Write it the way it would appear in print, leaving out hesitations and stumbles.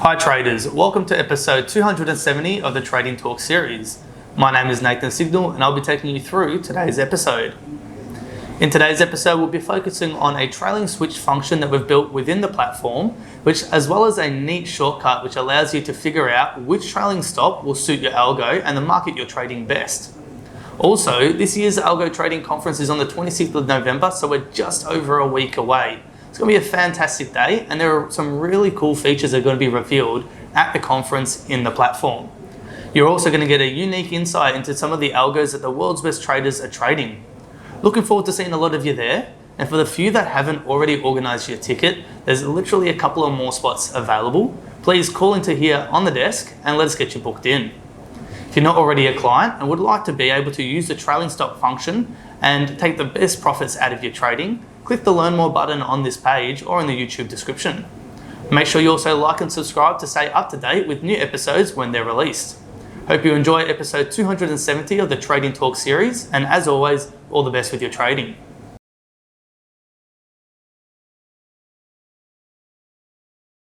Hi traders, welcome to episode 270 of the Trading Talk series. My name is Nathan Signal and I'll be taking you through today's episode. In today's episode, we'll be focusing on a trailing switch function that we've built within the platform, which as well as a neat shortcut which allows you to figure out which trailing stop will suit your algo and the market you're trading best. Also, this year's Algo Trading Conference is on the 26th of November, so we're just over a week away. It's going to be a fantastic day and there are some really cool features that are going to be revealed at the conference in the platform. You're also going to get a unique insight into some of the algos that the world's best traders are trading. Looking forward to seeing a lot of you there, and for the few that haven't already organised your ticket, there's literally a couple of more spots available. Please call into here on the desk and let us get you booked in. If you're not already a client and would like to be able to use the trailing stop function and take the best profits out of your trading, click the Learn More button on this page or in the YouTube description. Make sure you also like and subscribe to stay up to date with new episodes when they're released. Hope you enjoy episode 270 of the Trading Talk series, and as always, all the best with your trading.